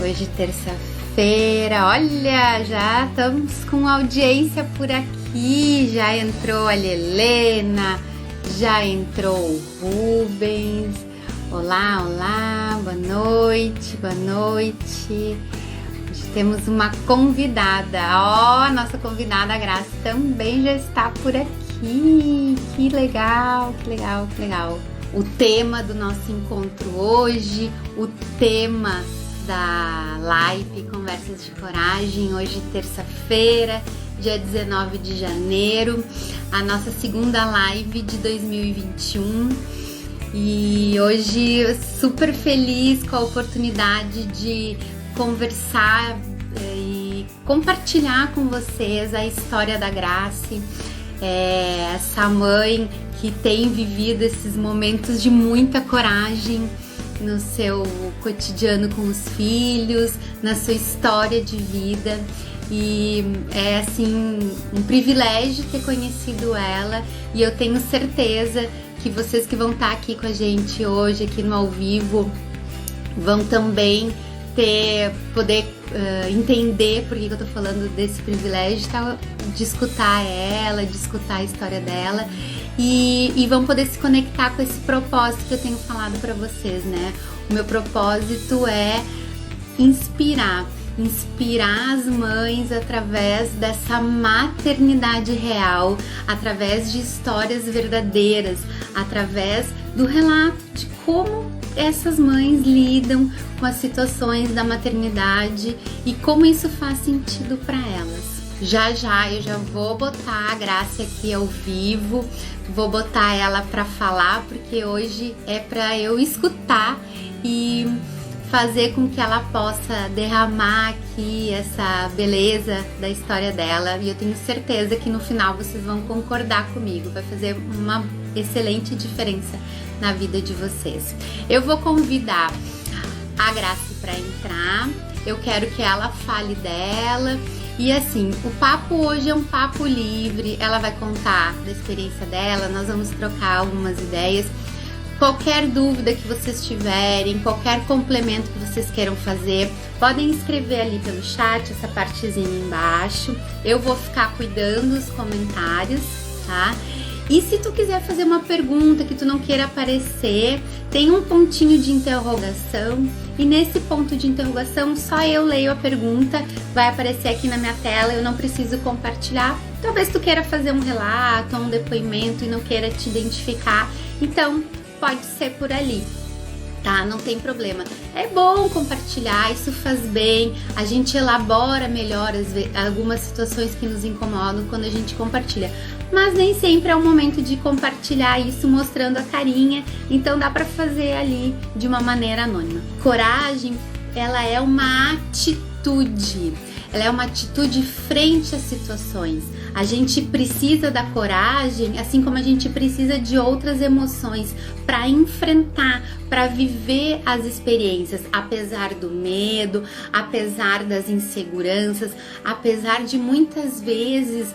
Hoje, terça-feira, olha, já estamos com audiência por aqui. Já entrou a Helena, já entrou o Rubens. Olá, olá, boa noite, boa noite. Hoje temos uma convidada. Ó, a nossa convidada, a Graça, também já está por aqui. Que legal, que legal, que legal. O tema do nosso encontro hoje, o tema da live Conversas de Coragem, hoje terça-feira, dia 19 de janeiro, a nossa segunda live de 2021 e hoje super feliz com a oportunidade de conversar e compartilhar com vocês a história da Grace, essa mãe que tem vivido esses momentos de muita coragem no seu cotidiano com os filhos, na sua história de vida, e é assim um privilégio ter conhecido ela, e eu tenho certeza que vocês que vão estar aqui com a gente hoje, aqui no ao vivo, vão também poder entender por que eu tô falando desse privilégio de escutar ela, de escutar a história dela, e vão poder se conectar com esse propósito que eu tenho falado para vocês, né? O meu propósito é inspirar as mães através dessa maternidade real, através de histórias verdadeiras, através do relato de como essas mães lidam com as situações da maternidade e como isso faz sentido para elas. Já eu já vou botar a Grace aqui ao vivo, vou botar ela para falar, porque hoje é para eu escutar e fazer com que ela possa derramar aqui essa beleza da história dela, e eu tenho certeza que no final vocês vão concordar comigo, vai fazer uma excelente diferença na vida de vocês. Eu vou convidar a Grace para entrar, eu quero que ela fale dela. E assim, o papo hoje é um papo livre, ela vai contar da experiência dela, nós vamos trocar algumas ideias. Qualquer dúvida que vocês tiverem, qualquer complemento que vocês queiram fazer, podem escrever ali pelo chat, essa partezinha embaixo. Eu vou ficar cuidando dos comentários, tá? E se tu quiser fazer uma pergunta que tu não queira aparecer, tem um pontinho de interrogação, e nesse ponto de interrogação só eu leio a pergunta, vai aparecer aqui na minha tela, eu não preciso compartilhar. Talvez tu queira fazer um relato, um depoimento e não queira te identificar, então pode ser por ali, tá? Não tem problema. É bom compartilhar, isso faz bem, a gente elabora melhor algumas situações que nos incomodam quando a gente compartilha. Mas nem sempre é o momento de compartilhar isso mostrando a carinha, então dá pra fazer ali de uma maneira anônima. Coragem, ela é uma atitude. Ela é uma atitude frente às situações. A gente precisa da coragem, assim como a gente precisa de outras emoções para enfrentar, para viver as experiências, apesar do medo, apesar das inseguranças, apesar de muitas vezes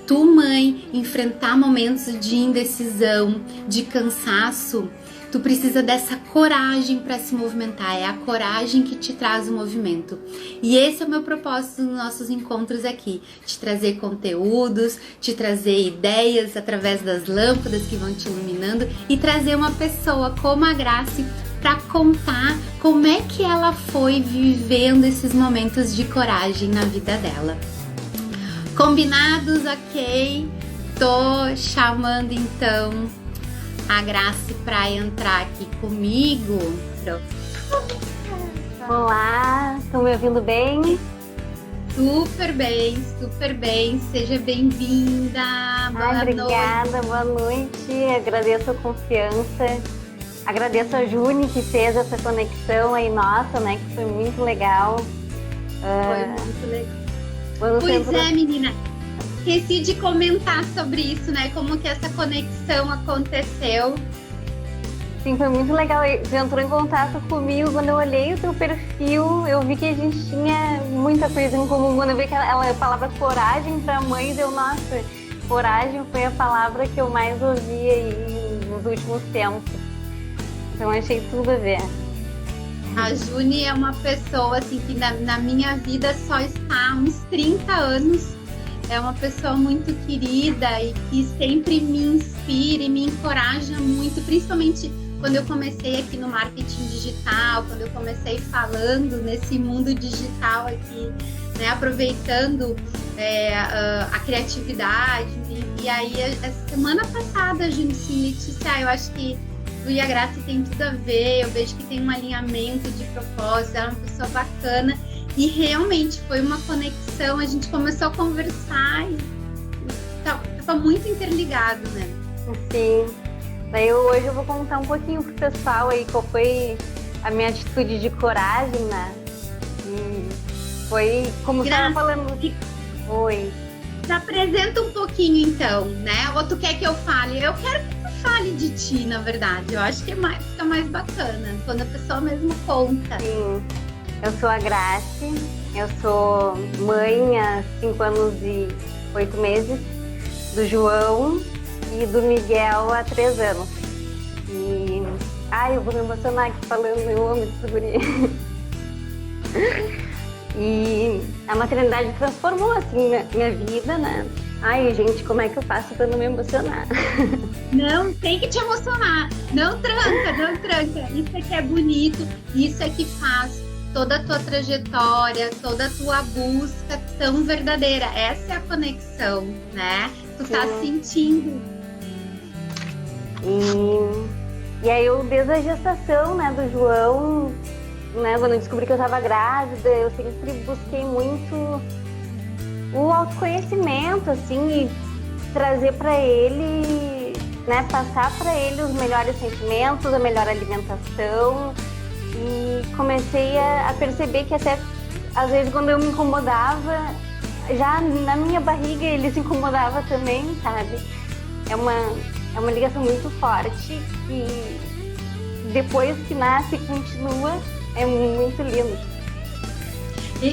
tu, mãe, enfrentar momentos de indecisão, de cansaço. Tu precisa dessa coragem para se movimentar, é a coragem que te traz o movimento. E esse é o meu propósito nos nossos encontros aqui, te trazer conteúdos, te trazer ideias através das lâmpadas que vão te iluminando e trazer uma pessoa como a Grace para contar como é que ela foi vivendo esses momentos de coragem na vida dela. Combinados, ok? Tô chamando então a Grace para entrar aqui comigo. Olá, estão me ouvindo bem? Super bem. Seja bem-vinda. Obrigada, boa noite. Agradeço a confiança. Agradeço a Juni que fez essa conexão aí nossa, né? Que foi muito legal. Foi muito legal. Pois é, menina. Esqueci de comentar sobre isso, né? Como que essa conexão aconteceu. Sim, foi muito legal. Você entrou em contato comigo, quando eu olhei o teu perfil, eu vi que a gente tinha muita coisa em comum. Quando eu vi que a palavra coragem para mães, nossa, coragem foi a palavra que eu mais ouvi aí nos últimos tempos. Então achei tudo a ver. A Juni é uma pessoa assim, que na minha vida só está há uns 30 anos. É uma pessoa muito querida e que sempre me inspira e me encoraja muito, principalmente quando eu comecei aqui no marketing digital, quando eu comecei falando nesse mundo digital aqui, né, aproveitando a criatividade. E aí, essa semana passada, a gente disse, Letícia, eu acho que tu e a Graça tem tudo a ver, eu vejo que tem um alinhamento de propósito, ela é uma pessoa bacana. E realmente foi uma conexão, a gente começou a conversar e estava muito interligado, né? Sim. Daí hoje eu vou contar um pouquinho pro pessoal aí qual foi a minha atitude de coragem, né? E foi como você estava falando. Oi. Se apresenta um pouquinho então, né? Ou tu quer que eu fale? Eu quero que tu fale de ti, na verdade. Eu acho que fica mais bacana, quando a pessoa mesmo conta. Sim. Eu sou a Grace, eu sou mãe há 5 anos e 8 meses, do João e do Miguel há 3 anos. E... eu vou me emocionar aqui falando, eu amo esse guri. E a maternidade transformou, assim, minha vida, né? Ai, gente, como é que eu faço pra não me emocionar? Não, tem que te emocionar. Não tranca, não tranca. Isso aqui é bonito, isso é que faz toda a tua trajetória, toda a tua busca tão verdadeira. Essa é a conexão, né? Tu tá sentindo. E aí eu, desde a gestação, né, do João, né, quando eu descobri que eu estava grávida, eu sempre busquei muito o autoconhecimento, assim, e trazer para ele, né, passar para ele os melhores sentimentos, a melhor alimentação. E comecei a perceber que até, às vezes, quando eu me incomodava, já na minha barriga ele se incomodava também, sabe? É uma ligação muito forte e depois que nasce continua, é muito lindo.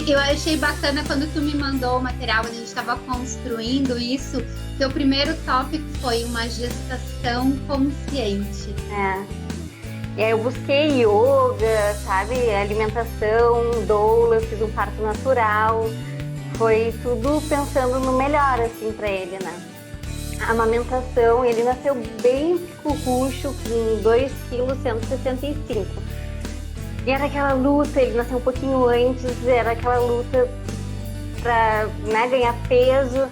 Eu achei bacana quando tu me mandou o material, quando a gente estava construindo isso, teu primeiro tópico foi uma gestação consciente. E aí eu busquei yoga, sabe, alimentação, doula, fiz um parto natural. Foi tudo pensando no melhor, assim, pra ele, né? A amamentação, ele nasceu bem picurucho, com 2,165 kg. E era aquela luta, ele nasceu um pouquinho antes, era aquela luta pra, né, ganhar peso.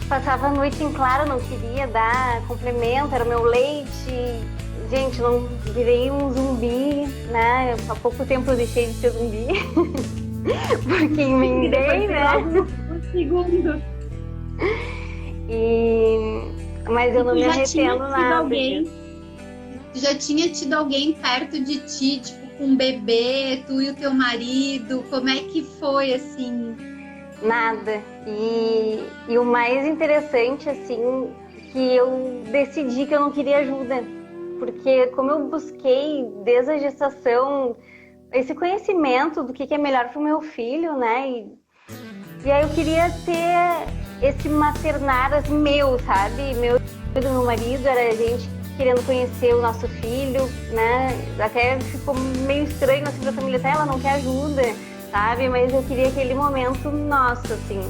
Passava a noite em claro, não queria dar complemento, era o meu leite. Gente, não virei um zumbi, né? Há pouco tempo eu deixei de ser zumbi. Porque emendei, né? Um segundo. Mas eu não me arrependo nada. Já tinha tido alguém perto de ti, tipo, com um bebê, tu e o teu marido? Como é que foi, assim? Nada. E o mais interessante, assim, que eu decidi que eu não queria ajuda. Porque como eu busquei desde a gestação esse conhecimento do que é melhor para o meu filho, né? E aí eu queria ter esse maternar assim, meu, sabe? Meu e do meu marido, era a gente querendo conhecer o nosso filho, né? Até ficou meio estranho assim para a família, até ela não quer ajuda, sabe? Mas eu queria aquele momento nosso, assim.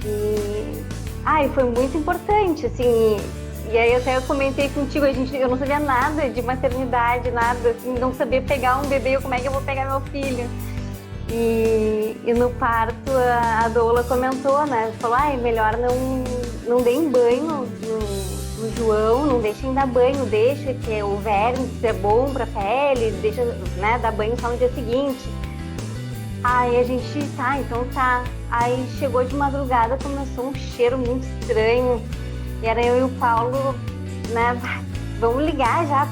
E foi muito importante, assim. E aí até eu comentei contigo, eu não sabia nada de maternidade, nada, assim, não sabia pegar um bebê, como é que eu vou pegar meu filho. E no parto a doula comentou, né, falou, melhor não deem banho no João, não deixem dar banho, deixa que o verme é bom pra pele, deixa, né, dar banho só no dia seguinte. Aí a gente, então tá. Aí chegou de madrugada, começou um cheiro muito estranho. E era eu e o Paulo, né, vamos ligar já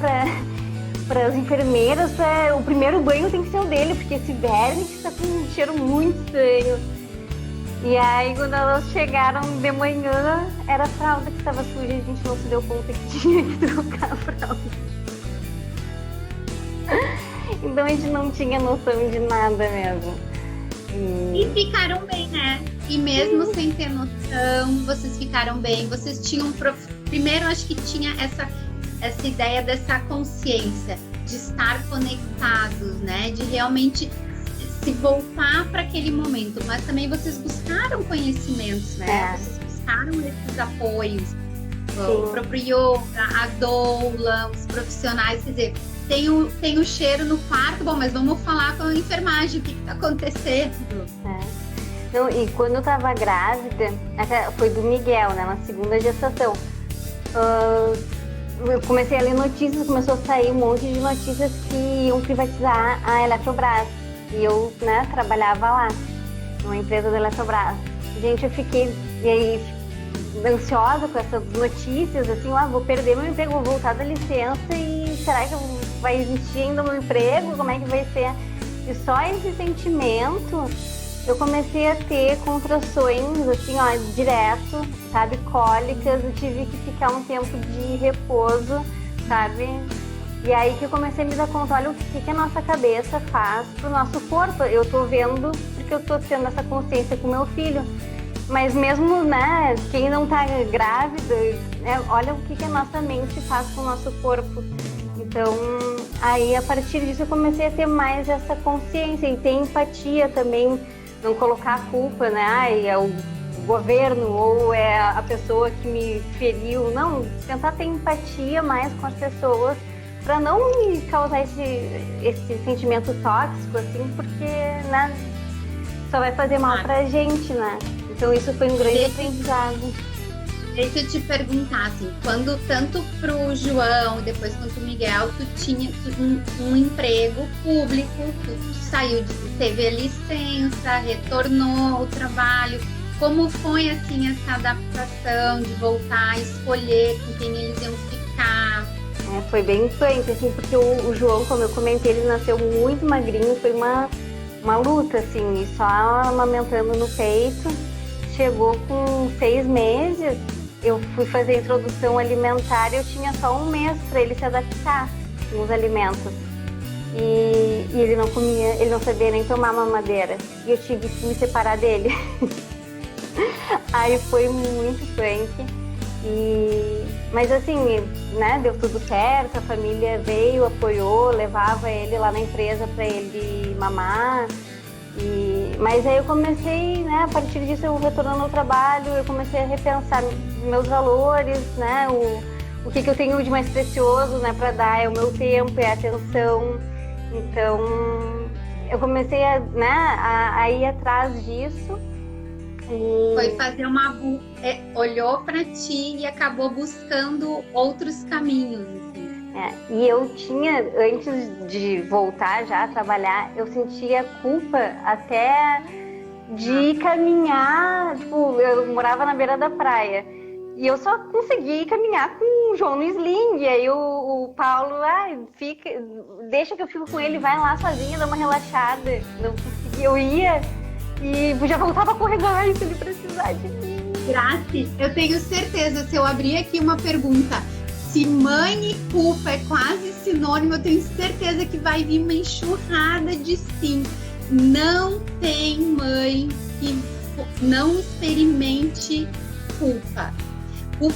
para as enfermeiras, o primeiro banho tem que ser o dele, porque esse verme está com um cheiro muito estranho. E aí, quando elas chegaram de manhã, era a fralda que estava suja e a gente não se deu conta que tinha que trocar a fralda. Então a gente não tinha noção de nada mesmo. E ficaram bem, né? E mesmo sem ter noção, vocês ficaram bem. Vocês tinham... Primeiro, acho que tinha essa ideia dessa consciência. de estar conectados, né? De realmente se voltar para aquele momento, mas também vocês buscaram conhecimentos, né? Vocês buscaram esses apoios, o próprio yoga, a doula, os profissionais, quer dizer, tem o cheiro no quarto, bom, mas vamos falar com a enfermagem, o que está acontecendo? Não, e quando eu tava grávida, foi do Miguel, né, na segunda gestação, eu comecei a ler notícias, começou a sair um monte de notícias que iam privatizar a Eletrobras. E eu, né, trabalhava lá, numa empresa da Eletrobras. Gente, eu fiquei ansiosa com essas notícias, assim, vou perder meu emprego, vou voltar da licença e será que vai existir ainda meu emprego? Como é que vai ser? E só esse sentimento, eu comecei a ter contrações, assim, direto, sabe, cólicas, eu tive que ficar um tempo de repouso, sabe? E aí que eu comecei a me dar conta, olha o que a nossa cabeça faz pro nosso corpo. Eu tô vendo porque eu tô tendo essa consciência com meu filho. Mas mesmo, né, quem não tá grávida, olha o que a nossa mente faz com o nosso corpo. Então, aí a partir disso eu comecei a ter mais essa consciência e ter empatia também, não colocar a culpa, né, é o governo ou é a pessoa que me feriu. Não, tentar ter empatia mais com as pessoas, para não me causar esse sentimento tóxico, assim, porque, né, só vai fazer mal pra gente, né? Então isso foi um grande aprendizado. Deixa eu te perguntar, assim, quando tanto pro João, depois quanto pro Miguel, tu tinha um emprego público, tu saiu, teve a licença, retornou ao trabalho, como foi, assim, essa adaptação de voltar a escolher com quem eles iam ficar? Foi bem punk, assim, porque o João, como eu comentei, ele nasceu muito magrinho, foi uma luta, assim, e só amamentando no peito. Chegou com 6 meses, eu fui fazer a introdução alimentar e eu tinha só 1 mês para ele se adaptar nos alimentos. E ele não comia, ele não sabia nem tomar mamadeira. E eu tive que me separar dele. Aí foi muito punk. Mas assim, né, deu tudo certo, a família veio, apoiou, levava ele lá na empresa para ele mamar. Mas aí eu comecei, né, a partir disso eu retornando ao trabalho, eu comecei a repensar meus valores, né, o que eu tenho de mais precioso, né, para dar, é o meu tempo, é a atenção. Então eu comecei a ir atrás disso. Foi fazer olhou para ti e acabou buscando outros caminhos, assim. E eu tinha, antes de voltar já a trabalhar, eu sentia culpa até de caminhar, tipo, eu morava na beira da praia e eu só consegui caminhar com o João no sling, e aí o Paulo, deixa que eu fico com ele, vai lá sozinha, dá uma relaxada. Não consegui, eu ia e já voltava a correr se ele precisar de mim. Grazi, eu tenho certeza, se eu abrir aqui uma pergunta, se mãe e culpa é quase sinônimo, eu tenho certeza que vai vir uma enxurrada de sim. Não tem mãe que não experimente culpa.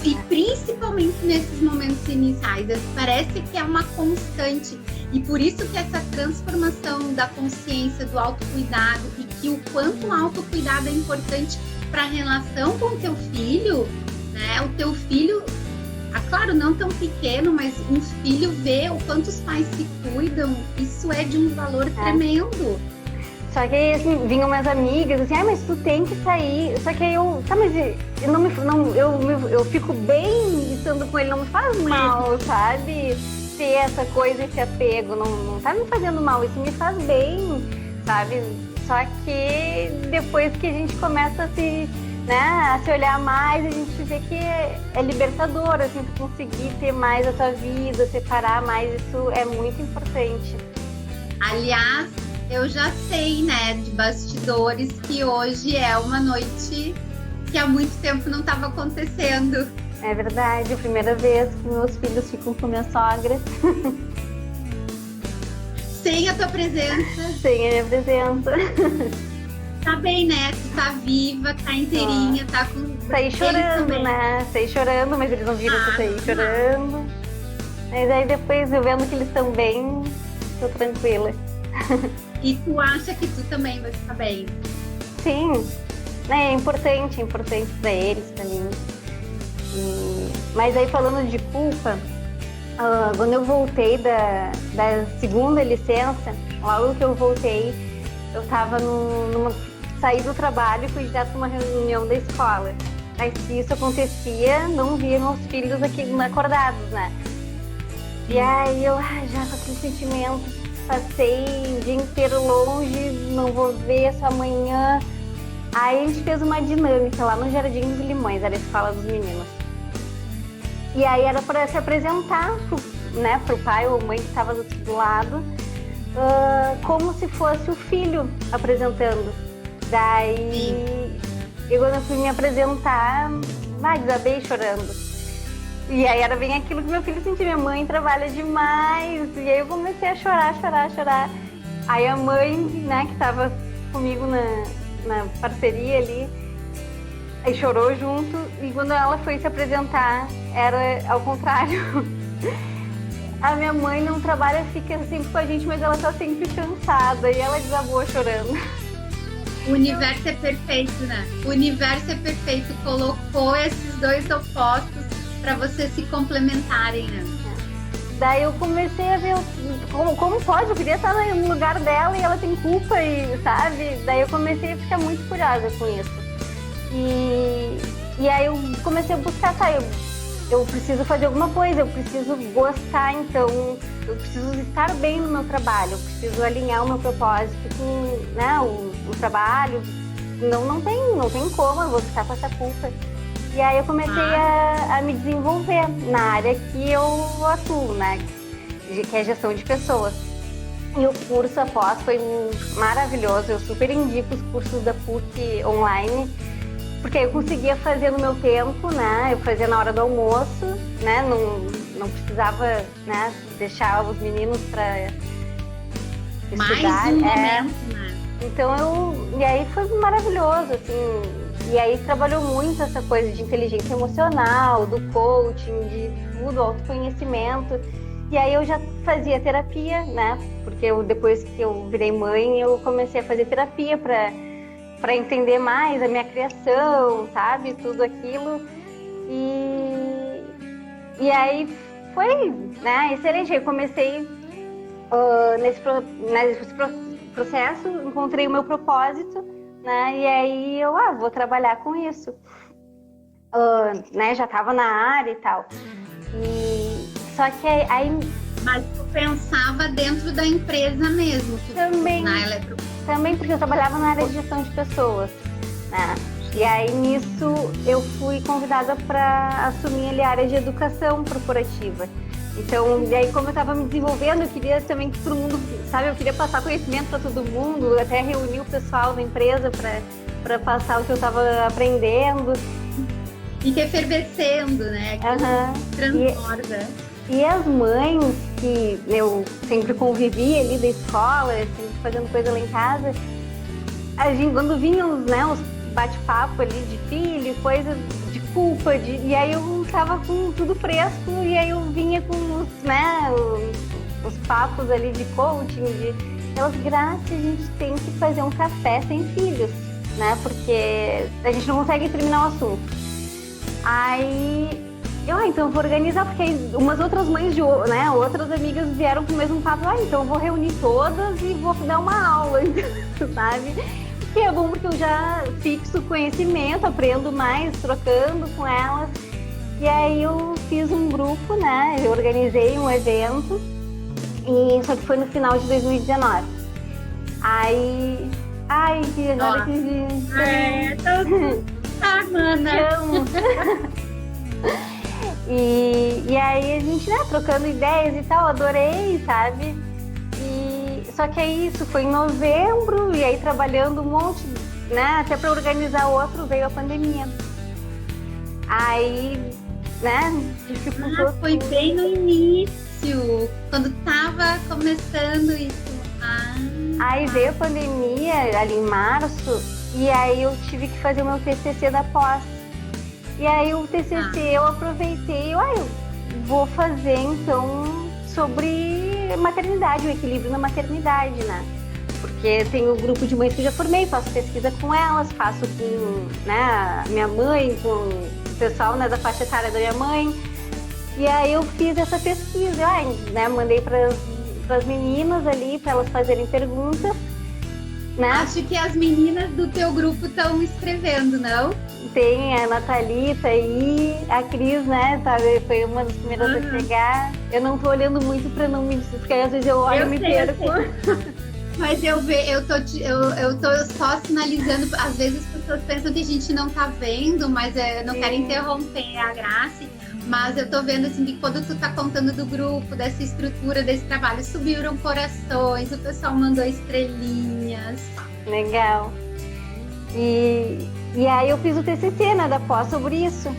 E principalmente nesses momentos iniciais, parece que é uma constante. E por isso que essa transformação da consciência, do autocuidado, e que o quanto o autocuidado é importante para a relação com o teu filho, né? O teu filho, claro, não tão pequeno, mas um filho vê o quanto os pais se cuidam, isso é de um valor tremendo. Só que aí, assim, vinham minhas amigas, assim, mas tu tem que sair. Só que aí eu fico bem estando com ele, não me faz mal, sabe? Ter essa coisa, esse apego, não tá me fazendo mal, isso me faz bem, sabe? Só que depois que a gente começa a se olhar mais, a gente vê que é libertador, assim, tu conseguir ter mais a tua vida, separar mais, isso é muito importante. Aliás, eu já sei, né, de bastidores, que hoje é uma noite que há muito tempo não estava acontecendo. É verdade, a primeira vez que meus filhos ficam com minha sogra. Sem a tua presença. Sem a minha presença. Tá bem, né? Tu tá viva, tá inteirinha, tá com... Saí chorando, né? Saí chorando, mas eles não viram que eu saí chorando. Mas aí depois eu vendo que eles estão bem, tô tranquila. E tu acha que tu também vai ficar bem? Sim, é importante para eles, para mim. Mas aí falando de culpa, quando eu voltei da segunda licença, logo que eu voltei, eu estava saí do trabalho e fui direto para uma reunião da escola. Aí se isso acontecia, não via meus filhos aqui acordados, né? E aí eu já com aquele sentimento, passei o dia inteiro longe, não vou ver só amanhã. Aí a gente fez uma dinâmica lá no Jardim dos Limões, era a escola dos meninos. E aí era para se apresentar pro pai ou mãe que estava do outro lado, como se fosse o filho apresentando. Daí, eu quando eu fui me apresentar, desabei chorando. E aí era bem aquilo que meu filho sentia, minha mãe trabalha demais. E aí eu comecei a chorar. Aí a mãe, né, que estava comigo na parceria ali, aí chorou junto. E quando ela foi se apresentar, era ao contrário. A minha mãe não trabalha, fica sempre com a gente, mas ela tá sempre cansada. E ela desabou chorando. O universo é perfeito, né? O universo é perfeito. Colocou esses dois opostos para vocês se complementarem, né? Daí eu comecei a ver como pode, eu queria estar no lugar dela e ela tem culpa, e sabe? Daí eu comecei a ficar muito curiosa com isso. E aí eu comecei a buscar, eu preciso fazer alguma coisa, eu preciso gostar, então eu preciso estar bem no meu trabalho, eu preciso alinhar o meu propósito com, né, o trabalho. Não tem como eu vou ficar com essa culpa. E aí eu comecei a me desenvolver na área que eu atuo, né? Que é gestão de pessoas. E o curso após foi maravilhoso. Eu super indico os cursos da PUC online, porque eu conseguia fazer no meu tempo, né? Eu fazia na hora do almoço, né? Não precisava, né, deixar os meninos para estudar. Mais um momento, né? Então e aí foi maravilhoso, assim. E aí trabalhou muito essa coisa de inteligência emocional, do coaching, de tudo, autoconhecimento. E aí eu já fazia terapia, né? Porque depois que eu virei mãe, eu comecei a fazer terapia para entender mais a minha criação, sabe? Tudo aquilo. E aí foi, né, excelente. Eu comecei nesse processo, encontrei o meu propósito, né? E aí eu vou trabalhar com isso, né? Já estava na área e tal. Só que aí... Mas tu pensava dentro da empresa mesmo? Também porque eu trabalhava na área de gestão de pessoas, né? E aí nisso eu fui convidada para assumir ali a área de educação corporativa. Então, e aí como eu estava me desenvolvendo, eu queria também que todo mundo, sabe, eu queria passar conhecimento para todo mundo, até reunir o pessoal da empresa para passar o que eu estava aprendendo. Fica efervescendo, né? Transborda. E as mães que eu sempre convivi ali da escola, sempre fazendo coisa lá em casa, quando vinham, né, os bate-papo ali de filho, coisa de culpa, e aí eu tava com tudo fresco, e aí eu vinha com os papos ali de coaching, elas, Graça, a gente tem que fazer um café sem filhos, né, porque a gente não consegue terminar o assunto. Aí então eu vou organizar, porque aí umas outras mães né, outras amigas vieram com o mesmo papo, então eu vou reunir todas e vou dar uma aula, sabe? Que é bom porque eu já fixo conhecimento, aprendo mais trocando com elas. E aí eu fiz um grupo, né? Eu organizei um evento, só que foi no final de 2019. Aí, agora mana. E aí a gente, né, trocando ideias e tal, adorei, sabe? Só que aí isso foi em novembro, e aí trabalhando um monte, né, até para organizar outro, veio a pandemia. Aí, né, dificultou. Foi bem no início, quando tava começando isso. Aí veio a pandemia, ali em março, e aí eu tive que fazer o meu TCC da pós. E aí o TCC eu aproveitei, vou fazer, então, sobre maternidade, o equilíbrio na maternidade, né? Porque tem o grupo de mães que eu já formei, faço pesquisa com elas, faço com, né, minha mãe, com o pessoal, né, da faixa etária da minha mãe. E aí eu fiz essa pesquisa, né, mandei para as meninas ali, para elas fazerem perguntas. Né? Acho que as meninas do teu grupo estão escrevendo, não? Tem a Nathalita e a Cris, né? Sabe? Foi uma das primeiras a chegar. Eu não tô olhando muito para não me... Porque às vezes eu olho e me perco. Mas eu tô só sinalizando, às vezes as pessoas pensam que a gente não tá vendo, mas eu não quero interromper a Grace, mas eu tô vendo assim que quando tu tá contando do grupo, dessa estrutura, desse trabalho, subiram corações, o pessoal mandou estrelinhas. Legal. E aí eu fiz o TCC, né, da pós sobre isso.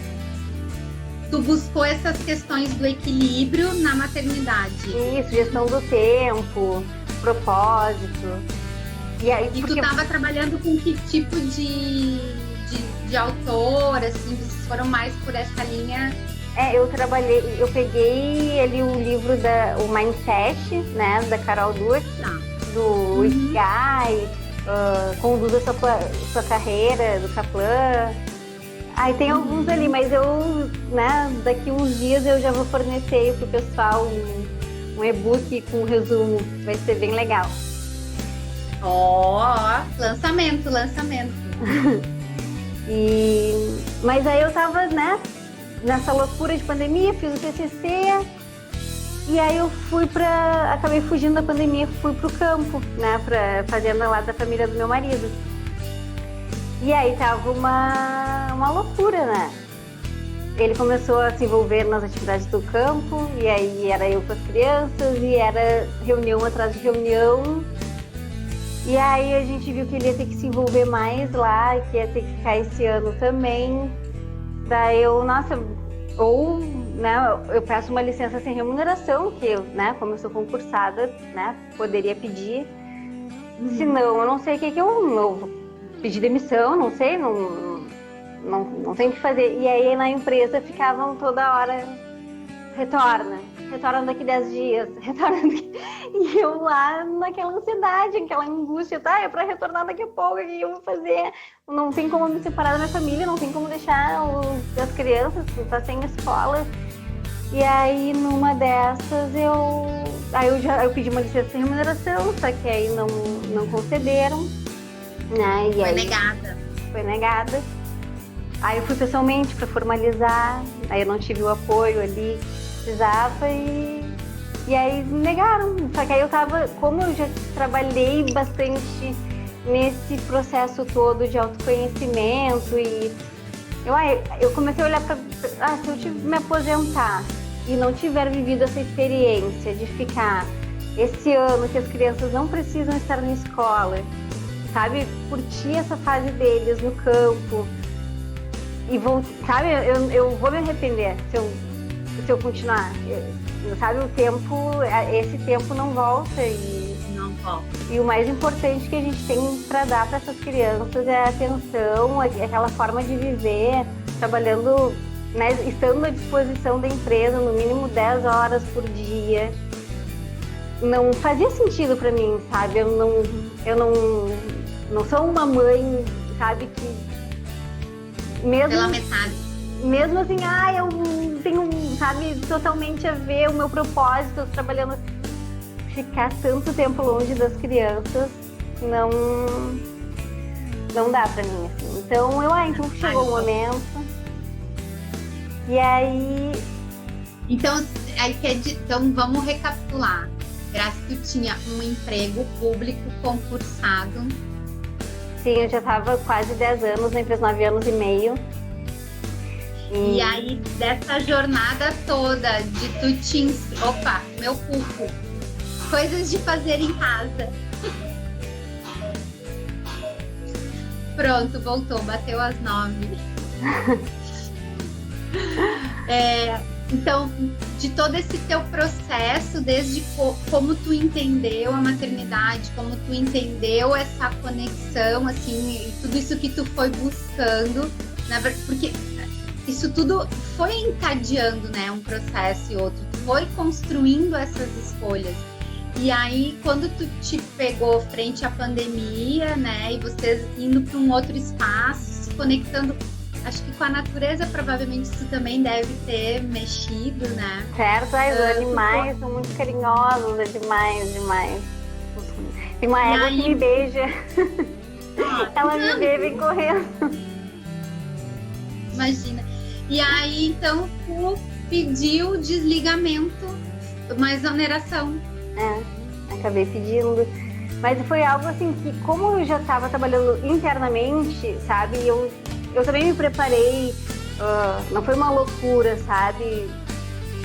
Tu buscou essas questões do equilíbrio na maternidade. Isso, gestão do tempo, propósito. E aí, tu estava trabalhando com que tipo de autor, assim, vocês foram mais por essa linha? Eu peguei ali o livro o Mindset, né, da Carol Dweck, do Ikigai, Conduza sua carreira, do Kaplan. Aí tem alguns ali, mas eu, né, daqui uns dias eu já vou fornecer pro pessoal um e-book com resumo, vai ser bem legal. Lançamento. Mas aí eu tava, né, nessa loucura de pandemia, fiz o TCC, e aí eu acabei fugindo da pandemia, fui pro campo, né, pra fazenda lá da família do meu marido. E aí tava uma loucura, né? Ele começou a se envolver nas atividades do campo, e aí era eu com as crianças, e era reunião atrás de reunião. E aí a gente viu que ele ia ter que se envolver mais lá, que ia ter que ficar esse ano também. Daí eu, né, eu peço uma licença sem remuneração, que eu, né, como eu sou concursada, né, poderia pedir. Se não, eu não sei o que eu vou pedir demissão, não sei, não tem o que fazer. E aí na empresa ficavam toda hora, retorna daqui 10 dias, retorna daqui. E eu lá naquela ansiedade, aquela angústia, é pra retornar daqui a pouco, o que eu vou fazer? Não tem como me separar da minha família, não tem como deixar as crianças, tá sem escola. E aí numa dessas eu pedi uma licença sem remuneração, só que aí não concederam, né? E foi negada. Aí eu fui pessoalmente para formalizar, aí eu não tive o apoio ali que precisava e aí me negaram. Só que aí como eu já trabalhei bastante nesse processo todo de autoconhecimento e eu comecei a olhar se eu me aposentar e não tiver vivido essa experiência de ficar esse ano que as crianças não precisam estar na escola, sabe, curtir essa fase deles no campo e sabe, eu vou me arrepender se eu continuar, sabe, esse tempo não volta e o mais importante que a gente tem para dar para essas crianças é a atenção, aquela forma de viver, trabalhando, né, estando à disposição da empresa no mínimo 10 horas por dia. Não fazia sentido para mim, sabe? Eu não sou uma mãe, sabe, que mesmo pela metade. Mesmo assim, eu tenho, sabe, totalmente a ver o meu propósito trabalhando. Ficar tanto tempo longe das crianças não dá pra mim, assim. Então então chegou o momento. E aí... Então vamos recapitular. Graças tu tinha um emprego público concursado. Sim, eu já estava quase 10 anos, entre os 9 anos e meio. E aí, dessa jornada toda de tu te... Opa, meu cuco. Coisas de fazer em casa. Pronto, voltou, bateu às 9. Então, de todo esse teu processo, desde como tu entendeu a maternidade, como tu entendeu essa conexão, assim, e tudo isso que tu foi buscando, porque isso tudo foi encadeando, né, um processo e outro, tu foi construindo essas escolhas. E aí, quando tu te pegou frente à pandemia, né, e vocês indo para um outro espaço, se conectando, acho que com a natureza, provavelmente isso também deve ter mexido, né? Certo, os animais são muito carinhosos, é demais, demais. Tem uma égua que me beija. Ela me vê, vem correndo. Imagina. E aí, então, tu pediu desligamento, uma exoneração. Acabei pedindo. Mas foi algo assim que, como eu já estava trabalhando internamente, sabe? Eu também me preparei, não foi uma loucura, sabe?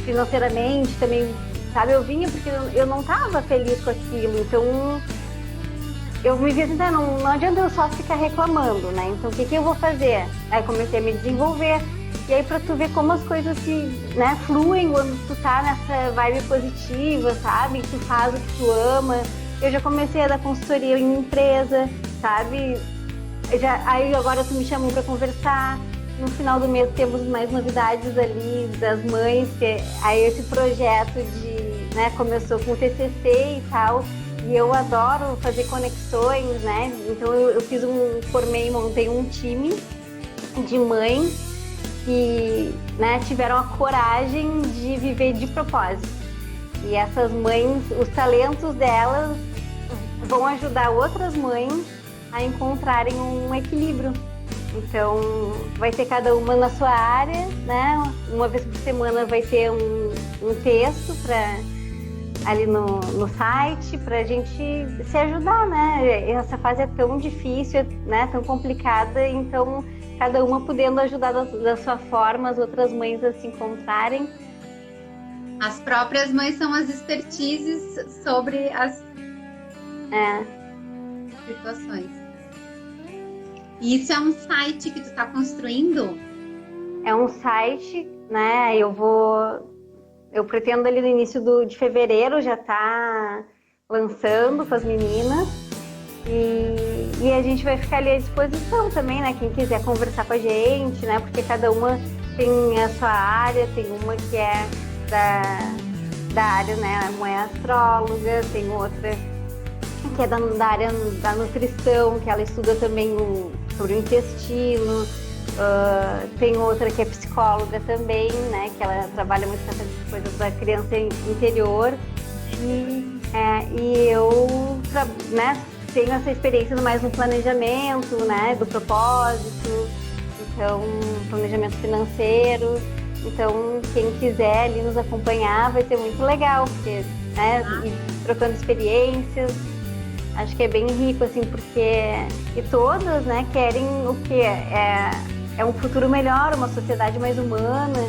Financeiramente também, sabe? Eu vinha porque eu não estava feliz com aquilo, então eu me vi assim, não adianta eu só ficar reclamando, né? Então o que eu vou fazer? Aí comecei a me desenvolver. E aí, pra tu ver como as coisas se, né, fluem quando tu tá nessa vibe positiva, sabe? Tu faz o que tu ama. Eu já comecei a dar consultoria em empresa, sabe? Aí agora tu me chamou pra conversar. No final do mês temos mais novidades ali das mães, que aí esse projeto né, começou com o TCC e tal. E eu adoro fazer conexões, né? Então eu montei um time de mães que, né, tiveram a coragem de viver de propósito. E essas mães, os talentos delas vão ajudar outras mães a encontrarem um equilíbrio. Então, vai ter cada uma na sua área, né? Uma vez por semana vai ter um texto ali no site para a gente se ajudar, né? Essa fase é tão difícil, né? Tão complicada, então cada uma podendo ajudar da sua forma as outras mães a se encontrarem. As próprias mães são as expertises sobre as situações. E isso é um site que tu está construindo? É um site, né? Eu pretendo ali no início de fevereiro já tá lançando com as meninas. E a gente vai ficar ali à disposição também, né? Quem quiser conversar com a gente, né? Porque cada uma tem a sua área, tem uma que é da área, né? Uma é astróloga, tem outra que é da área da nutrição, que ela estuda também sobre o intestino. Tem outra que é psicóloga também, né? Que ela trabalha muito com essas coisas da criança interior. E eu, né? Tenho essa experiência mais no planejamento, né, do propósito, então, planejamento financeiro. Então, quem quiser ali nos acompanhar vai ser muito legal, porque, né, ir trocando experiências, acho que é bem rico, assim, porque e todas, né, querem o que é um futuro melhor, uma sociedade mais humana.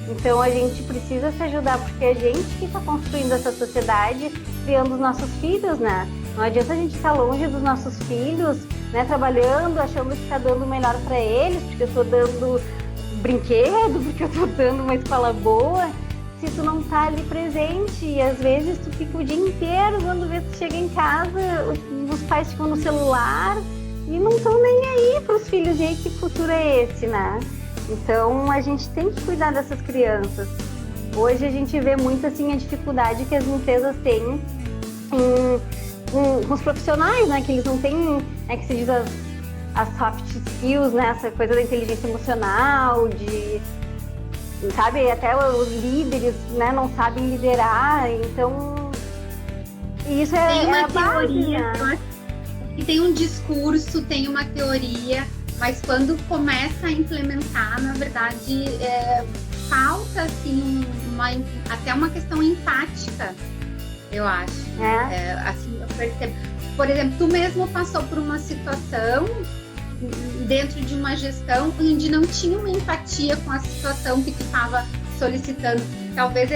Então, a gente precisa se ajudar, porque é a gente que está construindo essa sociedade, criando os nossos filhos, né? Não adianta a gente estar longe dos nossos filhos, né, trabalhando, achando que está dando o melhor para eles, porque eu estou dando brinquedo, porque eu estou dando uma escola boa, se tu não tá ali presente. E às vezes tu fica o dia inteiro, quando vê, tu chega em casa, os pais ficam no celular e não estão nem aí para os filhos. E aí, que futuro é esse, né? Então a gente tem que cuidar dessas crianças. Hoje a gente vê muito assim a dificuldade que as empresas têm com os profissionais, né? Que eles não têm, que se diz as soft skills, né? Essa coisa da inteligência emocional, sabe? Até os líderes, né? Não sabem liderar, então isso tem uma teoria, base, né? E tem um discurso, tem uma teoria, mas quando começa a implementar, na verdade, falta assim até uma questão empática. Eu acho. Assim, eu percebo. Por exemplo, tu mesmo passou por uma situação dentro de uma gestão onde não tinha uma empatia com a situação que tu estava solicitando. Talvez,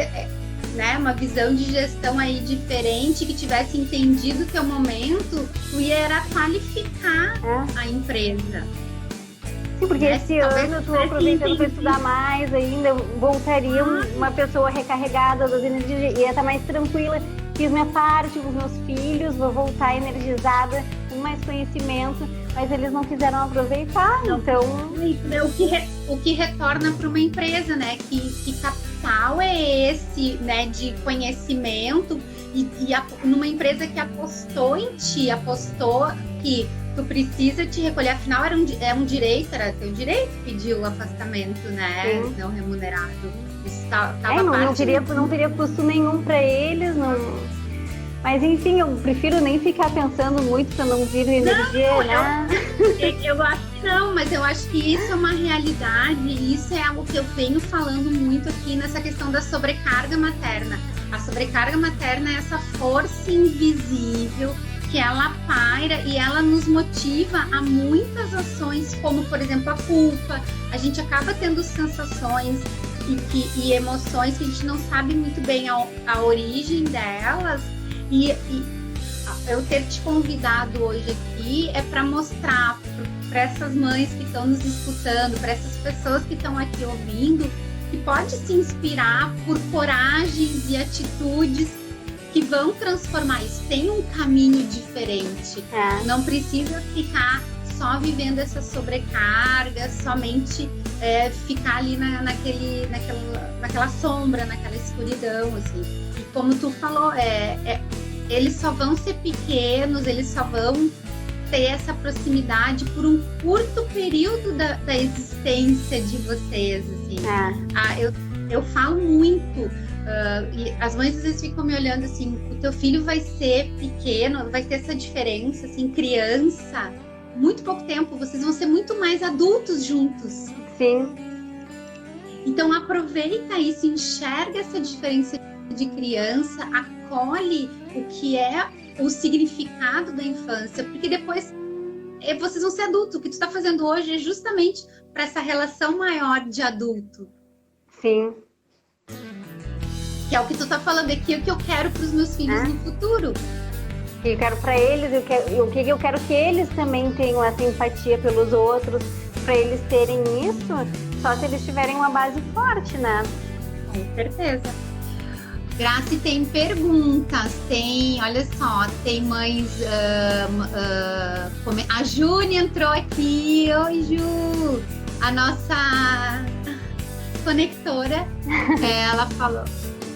né, uma visão de gestão aí diferente, que tivesse entendido o teu momento, tu ia qualificar a empresa. Sim, porque esse ano eu estou aproveitando para estudar mais ainda, eu voltaria uma pessoa recarregada das energias, ia estar mais tranquila. Fiz minha parte com os meus filhos, vou voltar energizada, com mais conhecimento, mas eles não quiseram aproveitar, então... O que o que retorna para uma empresa, né? Que capital é esse, né? De conhecimento numa empresa que apostou em ti, apostou que tu precisa te recolher, afinal é um direito, era teu direito pedir o afastamento, né? Sim. Não remunerado. Isso não teria custo nenhum para eles, não. Mas enfim, eu prefiro nem ficar pensando muito para não vir energia, né? Eu acho que não, mas eu acho que isso é uma realidade e isso é algo que eu venho falando muito aqui nessa questão da sobrecarga materna. A sobrecarga materna é essa força invisível que ela paira e ela nos motiva a muitas ações, como por exemplo a culpa. A gente acaba tendo sensações e emoções que a gente não sabe muito bem a origem delas. E eu ter te convidado hoje aqui é para mostrar para essas mães que estão nos escutando, para essas pessoas que estão aqui ouvindo, que pode se inspirar por coragens e atitudes que vão transformar isso. Tem um caminho diferente. Não precisa ficar só vivendo essa sobrecarga, somente ficar ali naquela sombra, naquela escuridão, assim. E como tu falou, eles só vão ser pequenos, eles só vão ter essa proximidade por um curto período da existência de vocês, assim. Eu falo muito, e as mães às vezes ficam me olhando assim, o teu filho vai ser pequeno, vai ter essa diferença, assim, criança, muito pouco tempo, vocês vão ser muito mais adultos juntos. Sim. Então aproveita isso, enxerga essa diferença de criança, acolhe o que é o significado da infância, porque depois vocês vão ser adultos. O que tu está fazendo hoje é justamente para essa relação maior de adulto. Sim. Que é o que tu tá falando aqui, o que eu quero para os meus filhos no futuro. Eu quero para eles, o que eu quero que eles também tenham essa empatia pelos outros, para eles terem isso, só se eles tiverem uma base forte, né? Com certeza. Grazi, tem perguntas, olha só, tem mães, a Júnia entrou aqui, oi Ju, a nossa conectora, ela falou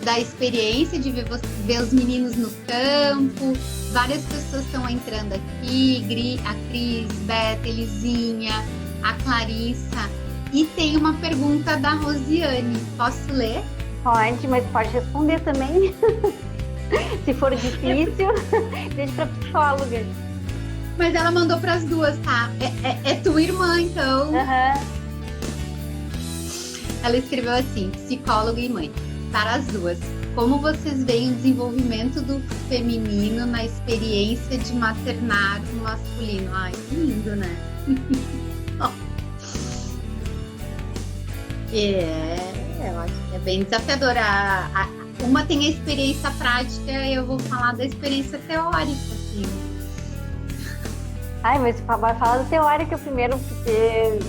da experiência de ver os meninos no campo, várias pessoas estão entrando aqui, a Cris, Beth, Elisinha, a Clarissa, e tem uma pergunta da Rosiane, posso ler? Pode, mas pode responder também. Se for difícil, deixa pra psicóloga. Mas ela mandou pras duas, tá? É tua irmã, então. Ela escreveu assim, psicóloga e mãe, para as duas. Como vocês veem o desenvolvimento do feminino na experiência de maternar o masculino? Ai, que lindo, né? Eu acho que é bem desafiadora. Uma tem a experiência prática e eu vou falar da experiência teórica, assim. Ai, mas vai falar da teórica primeiro, porque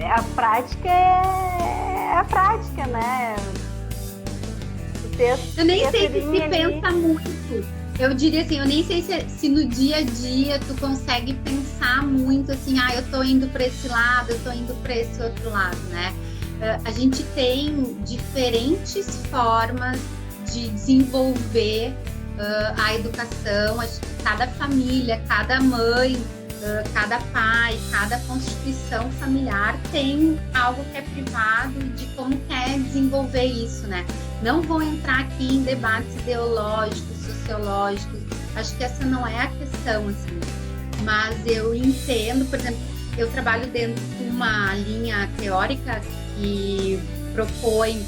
a prática é a prática, né? Eu nem sei se pensa muito. Eu diria assim, eu nem sei se no dia a dia tu consegue pensar muito assim, eu tô indo para esse lado, eu tô indo para esse outro lado, né? A gente tem diferentes formas de desenvolver a educação. Acho que cada família, cada mãe, cada pai, cada constituição familiar tem algo que é privado de como quer desenvolver isso, né? Não vou entrar aqui em debates ideológicos, sociológicos. Acho que essa não é a questão, assim. Mas eu entendo, por exemplo, eu trabalho dentro de uma linha teórica que propõe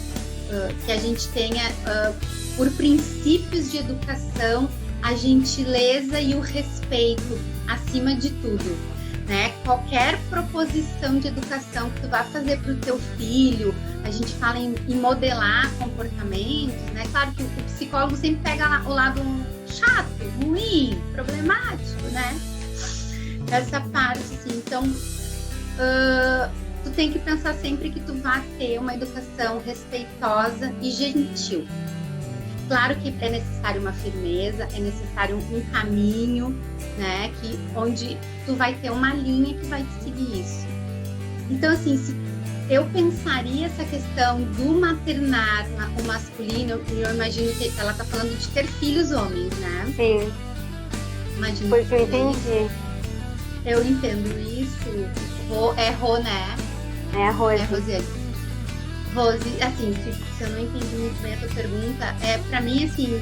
que a gente tenha, por princípios de educação, a gentileza e o respeito acima de tudo, né? Qualquer proposição de educação que tu vá fazer para o teu filho, a gente fala em modelar comportamentos, né? Claro que o psicólogo sempre pega o lado chato, ruim, problemático, né? Essa parte, assim, então tu tem que pensar sempre que tu vai ter uma educação respeitosa e gentil. Claro que é necessário uma firmeza, é necessário um caminho, né, onde tu vai ter uma linha que vai te seguir isso. Então, assim, eu pensaria essa questão do maternar o masculino, e eu imagino que ela tá falando de ter filhos homens, né? Sim. Imagino Porque que eu entendi. eu entendo isso. É Rô, né? É a Rose. É Rosiane. Rose, assim, se eu não entendi muito bem a tua pergunta, pra mim, assim,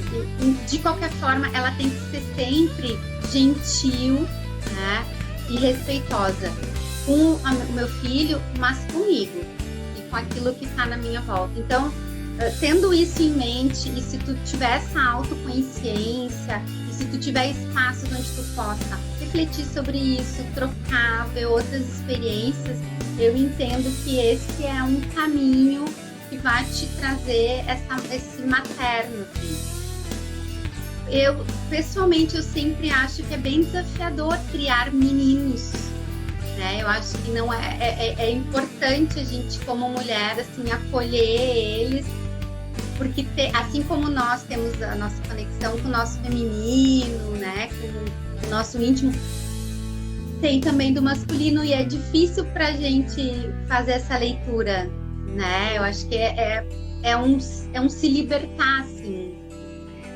de qualquer forma, ela tem que ser sempre gentil, né? E respeitosa com o meu filho, mas comigo e com aquilo que está na minha volta. Então, tendo isso em mente, e se tu tiver essa autoconsciência, e se tu tiver espaços onde tu possa refletir sobre isso, trocar, ver outras experiências, eu entendo que esse é um caminho que vai te trazer esse materno. Assim. Eu, pessoalmente, eu sempre acho que é bem desafiador criar meninos, né? Eu acho que não é importante a gente, como mulher, assim, acolher eles, porque assim como nós temos a nossa conexão com o nosso feminino, né? Com o nosso íntimo, tem também do masculino, e é difícil pra gente fazer essa leitura, né? Eu acho que é um se libertar, assim.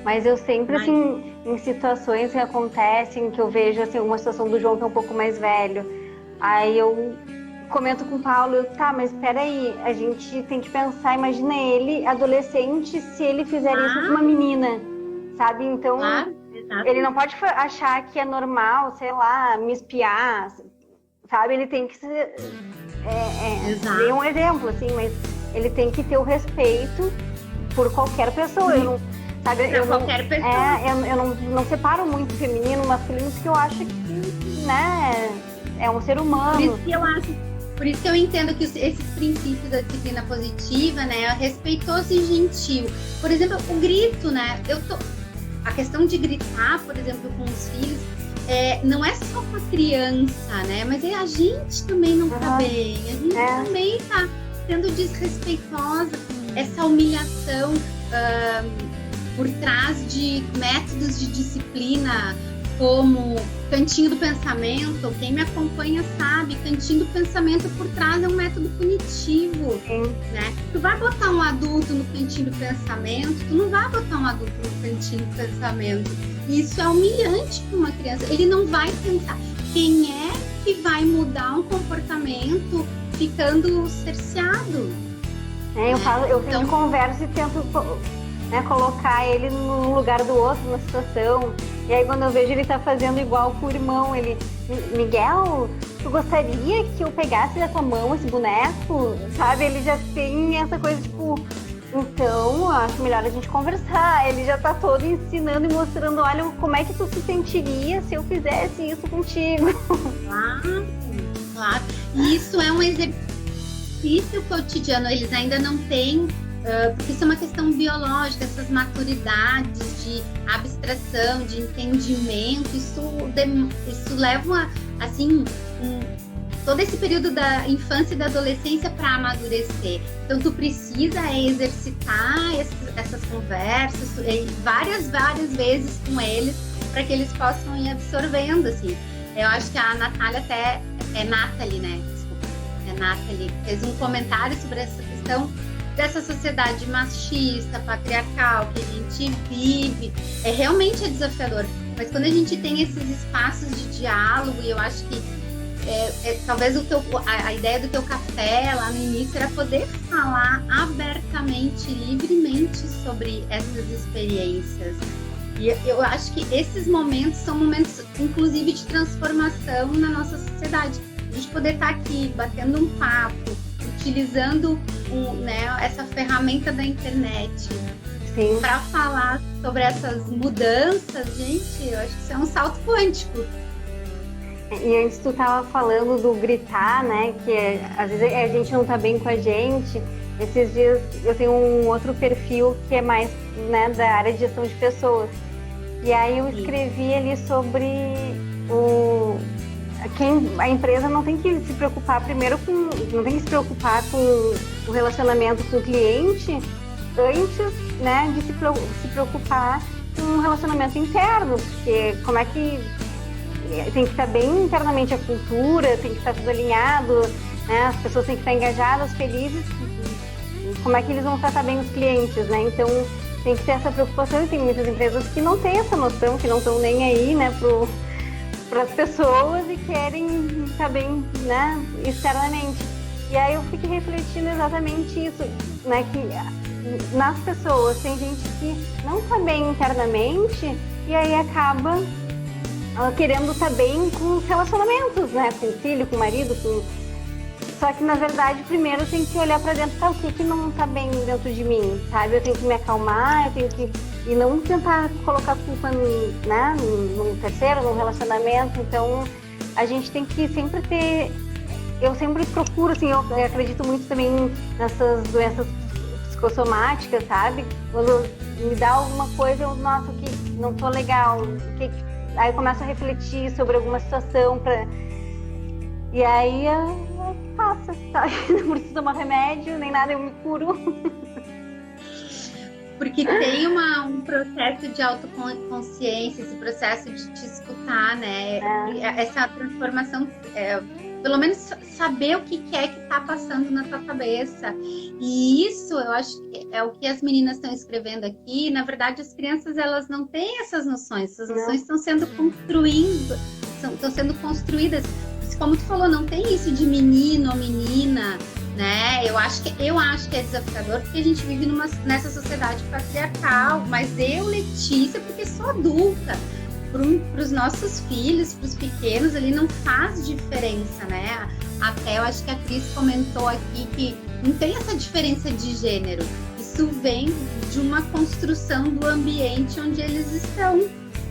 Mas eu sempre, assim, em situações que acontecem, que eu vejo, assim, uma situação do João que é um pouco mais velho, aí eu comento com o Paulo, tá, mas peraí, a gente tem que pensar, imagina ele, adolescente, se ele fizer isso com uma menina, sabe? Então, ele não pode achar que é normal, sei lá, me espiar, sabe? Ele tem que ser... Dei um exemplo, assim, mas ele tem que ter o respeito por qualquer pessoa. Eu não, sabe? Qualquer pessoa. Eu não separo muito feminino, masculino, porque eu acho que, né, é um ser humano. Por isso que eu entendo que esses princípios da disciplina positiva, né, é respeitoso e gentil. Por exemplo, o grito, né, a questão de gritar, por exemplo, com os filhos, não é só com a criança, né? Mas a gente também não tá bem, a gente também tá sendo desrespeitosa. Essa humilhação por trás de métodos de disciplina, como Cantinho do Pensamento. Quem me acompanha sabe, Cantinho do Pensamento por trás é um método punitivo, né? Tu vai botar um adulto no Cantinho do Pensamento, tu não vai botar um adulto no Cantinho do Pensamento. Isso é humilhante para uma criança. Ele não vai pensar. Quem é que vai mudar um comportamento ficando cerceado? Eu sempre converso e tento, né, colocar ele no lugar do outro, na situação. E aí quando eu vejo ele tá fazendo igual com o irmão, ele... Miguel, tu gostaria que eu pegasse da tua mão esse boneco? Sabe? Ele já tem essa coisa, tipo... Então, acho melhor a gente conversar. Ele já tá todo ensinando e mostrando, olha, como é que tu se sentiria se eu fizesse isso contigo. Claro. E isso é um exercício cotidiano. Eles ainda não têm, porque isso é uma questão biológica, essas maturidades de abstração, de entendimento, isso leva, assim, todo esse período da infância e da adolescência para amadurecer. Então, tu precisa exercitar essas conversas várias vezes com eles, para que eles possam ir absorvendo, assim. Eu acho que a Natália Nathalie, né? Desculpa. Nathalie fez um comentário sobre essa questão dessa sociedade machista, patriarcal que a gente vive. Realmente desafiador. Mas quando a gente tem esses espaços de diálogo, e eu acho que talvez a ideia do teu café lá no início era poder falar abertamente, livremente sobre essas experiências. E eu acho que esses momentos são momentos, inclusive, de transformação na nossa sociedade. A gente poder estar aqui batendo um papo, utilizando essa ferramenta da internet para falar sobre essas mudanças, gente, eu acho que isso é um salto quântico. E antes tu tava falando do gritar, né? Que às vezes a gente não tá bem com a gente. Esses dias eu tenho um outro perfil que é mais, né, da área de gestão de pessoas. E aí eu escrevi ali sobre a empresa não tem que se preocupar não tem que se preocupar com o relacionamento com o cliente antes, né, de se preocupar com um relacionamento interno, porque como é que tem que estar bem internamente a cultura, tem que estar tudo alinhado, né? As pessoas têm que estar engajadas, felizes. Como é que eles vão tratar bem os clientes, né? Então tem que ter essa preocupação, e tem muitas empresas que não têm essa noção, que não estão nem aí, né, para as pessoas e querem estar bem, né, externamente. E aí eu fiquei refletindo exatamente isso, né, que nas pessoas tem gente que não está bem internamente e aí acaba querendo estar bem com os relacionamentos, né, com o filho, com o marido, Só que, na verdade, primeiro eu tenho que olhar pra dentro, tá, o que não tá bem dentro de mim, sabe? Eu tenho que me acalmar, eu tenho que... E não tentar colocar culpa, né, num terceiro, num relacionamento. Então, a gente tem que sempre ter... Eu sempre procuro, assim, eu acredito muito também nessas doenças psicossomáticas, sabe? Quando me dá alguma coisa, eu, nossa, que não tô legal. Aí eu começo a refletir sobre alguma situação pra... E aí passa, tá? Não preciso tomar remédio, nem nada, eu me curo. Porque tem um processo de autoconsciência, esse processo de te escutar, né? Essa transformação, pelo menos saber o que é que tá passando na tua cabeça. E isso, eu acho que é o que as meninas estão escrevendo aqui. Na verdade, as crianças, elas não têm essas noções. Essas noções estão sendo construídas. Como tu falou, não tem isso de menino ou menina, né? Eu acho que é desafiador porque a gente vive nessa sociedade patriarcal, mas eu, Letícia, porque sou adulta, para os nossos filhos, para os pequenos, ali não faz diferença, né? Até eu acho que a Cris comentou aqui que não tem essa diferença de gênero. Isso vem de uma construção do ambiente onde eles estão,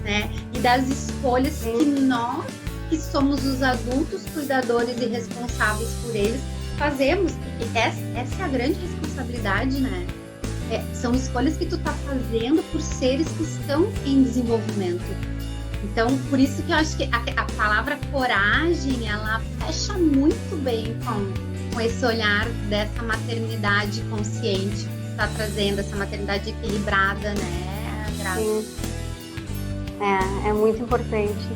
né? E das escolhas que nós, que somos os adultos cuidadores e responsáveis por eles, fazemos, porque essa é a grande responsabilidade, né? São escolhas que tu tá fazendo por seres que estão em desenvolvimento. Então, por isso que eu acho que a palavra coragem, ela fecha muito bem com esse olhar dessa maternidade consciente que está trazendo, essa maternidade equilibrada, né, Graça? Sim. É muito importante.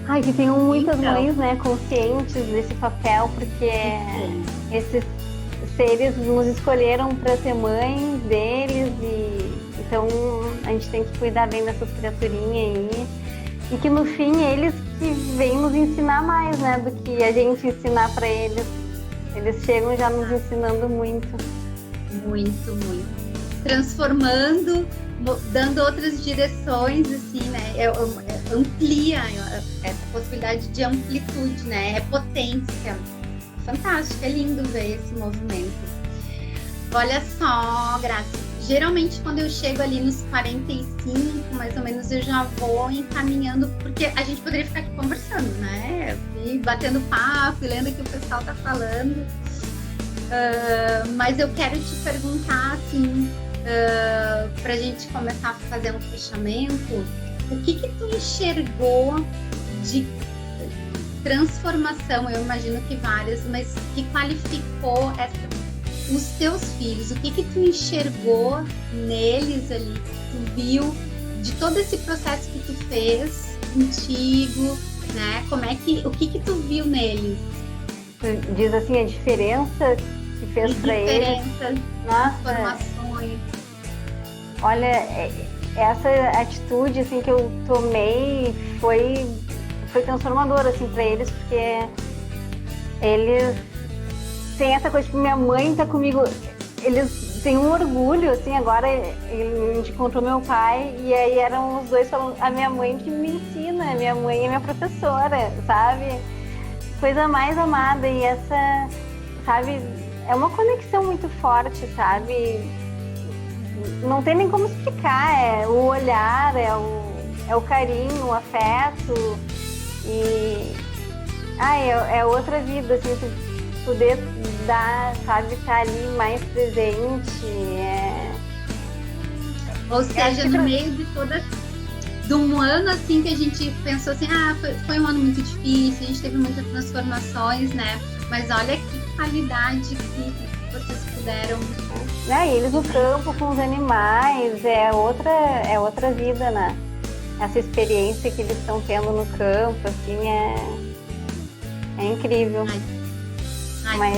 Ai, que tenham muitas mães, né, conscientes desse papel, porque esses seres nos escolheram para ser mãe deles, e então a gente tem que cuidar bem dessas criaturinhas aí, e que no fim eles que vêm nos ensinar mais, né, do que a gente ensinar para eles. Eles chegam já nos ensinando muito. Muito, muito. Transformando, dando outras direções, assim, né? Amplia essa possibilidade de amplitude, né? É potência. Fantástico, é lindo ver esse movimento. Olha só, Graça, geralmente quando eu chego ali nos 45, mais ou menos, eu já vou encaminhando, porque a gente poderia ficar aqui conversando, né? E batendo papo, e lendo o que o pessoal tá falando. Mas eu quero te perguntar, assim, pra gente começar a fazer um fechamento, o que tu enxergou de transformação? Eu imagino que várias, mas que qualificou os teus filhos? O que tu enxergou neles ali, que tu viu de todo esse processo que tu fez contigo, né? O que tu viu neles? Tu diz assim, a diferença que fez para eles? Transformações. Olha, essa atitude assim que eu tomei foi transformadora assim para eles, porque eles têm essa coisa, tipo, minha mãe tá comigo, eles têm um orgulho assim. Agora a gente encontrou meu pai e aí eram os dois falando, a minha mãe que me ensina, a minha mãe é minha professora, sabe? Coisa mais amada. E essa, sabe, é uma conexão muito forte, sabe? Não tem nem como explicar, é o olhar, é o carinho, o afeto, e é outra vida, assim, poder dar, sabe, estar ali mais presente. Ou seja, no meio de um ano assim que a gente pensou assim, foi um ano muito difícil, a gente teve muitas transformações, né? Mas olha que qualidade que vocês puderam. E eles no campo com os animais, é outra vida, né? Essa experiência que eles estão tendo no campo, assim, é incrível. Ai, Mas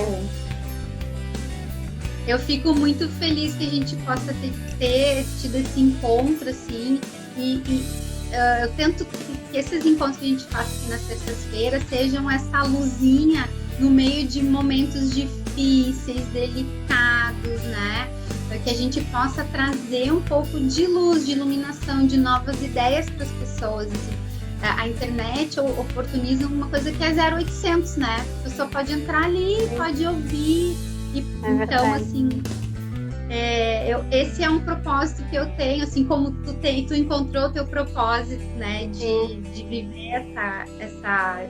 eu fico muito feliz que a gente possa ter tido esse encontro, assim, eu tento que esses encontros que a gente faz aqui nas terças-feiras sejam essa luzinha no meio de momentos difíceis, delicados, né? Para que a gente possa trazer um pouco de luz, de iluminação, de novas ideias para as pessoas, assim. A internet oportuniza uma coisa que é 0800, né? A pessoa pode entrar ali, pode ouvir. Então, assim, esse é um propósito que eu tenho, assim como tu encontrou o teu propósito, né? De viver essa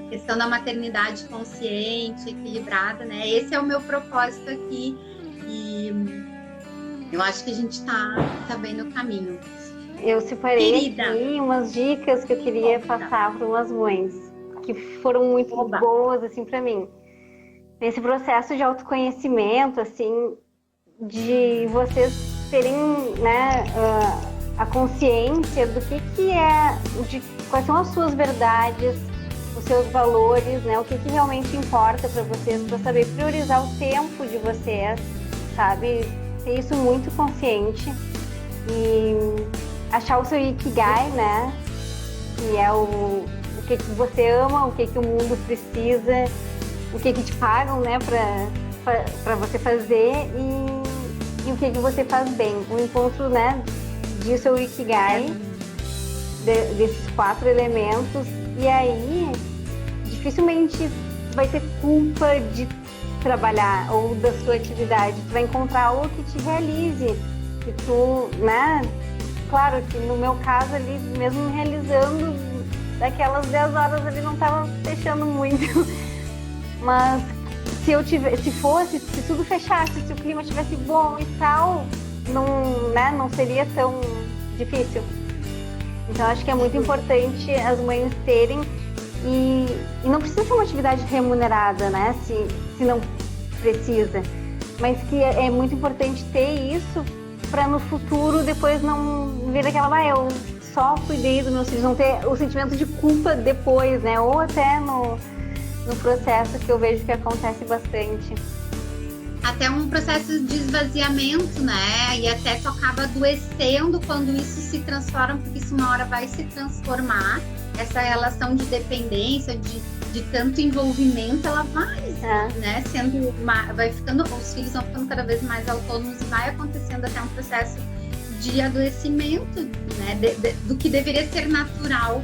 questão da maternidade consciente, equilibrada, né? Esse é o meu propósito aqui e eu acho que a gente tá bem no caminho. Eu separei Querida, aqui umas dicas que eu queria passar para umas mães, que foram muito boas, assim, para mim. Nesse processo de autoconhecimento, assim, de vocês terem, né, a consciência do que é, de quais são as suas verdades, os seus valores, né, o que realmente importa para vocês, para saber priorizar o tempo de vocês, sabe? Ter isso muito consciente e achar o seu Ikigai, né? Que é o que você ama, o que o mundo precisa, o que te pagam, né, para você fazer e o que você faz bem. O encontro, né, de seu Ikigai, desses 4 elementos, e aí dificilmente vai ter culpa de trabalhar ou da sua atividade. Tu vai encontrar algo que te realize, que tu, né? Claro que no meu caso ali, mesmo me realizando, daquelas 10 horas ali não estava fechando muito. Mas se tudo fechasse, se o clima estivesse bom e tal, não seria tão difícil. Então acho que é muito importante as mães terem e não precisa ser uma atividade remunerada, né? Se não precisa, mas que é muito importante ter isso para no futuro depois não vir aquela, eu só cuidei dos meus filhos, não ter o sentimento de culpa depois, né? Ou até no processo, que eu vejo que acontece bastante. Até um processo de esvaziamento, né? E até tu acaba adoecendo quando isso se transforma, porque isso uma hora vai se transformar. Essa relação de dependência, de tanto envolvimento, ela vai, né? Vai ficando, os filhos vão ficando cada vez mais autônomos e vai acontecendo até um processo de adoecimento, né? Do que deveria ser natural.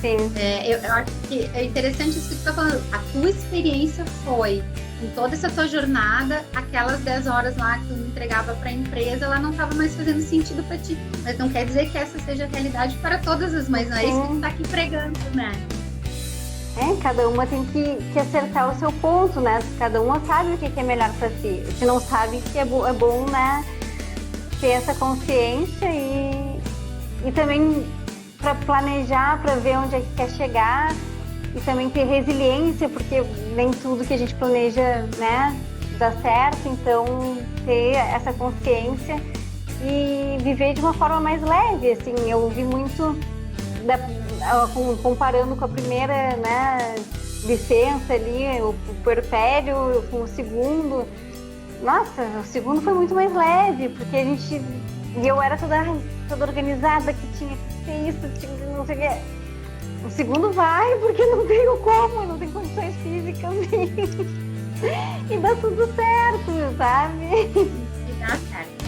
Sim. Eu acho que é interessante isso que tu tá falando. A tua experiência foi, em toda essa tua jornada, aquelas 10 horas lá que tu entregava para a empresa, ela não estava mais fazendo sentido para ti. Mas não quer dizer que essa seja a realidade para todas as mães, não é isso que tu tá aqui pregando, né? Cada uma tem que acertar o seu ponto, né? Cada uma sabe o que é melhor para si. Se não sabe, que é bom, né? Ter essa consciência e também para planejar, para ver onde é que quer chegar e também ter resiliência, porque nem tudo que a gente planeja, né, dá certo. Então ter essa consciência e viver de uma forma mais leve, assim. Eu vi muito comparando com a primeira, né, licença ali, o puerpério com o segundo. Nossa, o segundo foi muito mais leve, porque eu era toda organizada, que tinha que ser isso, tinha que não sei o quê. O segundo vai, porque não tenho como, não tenho condições físicas e dá tudo certo, sabe? E dá certo.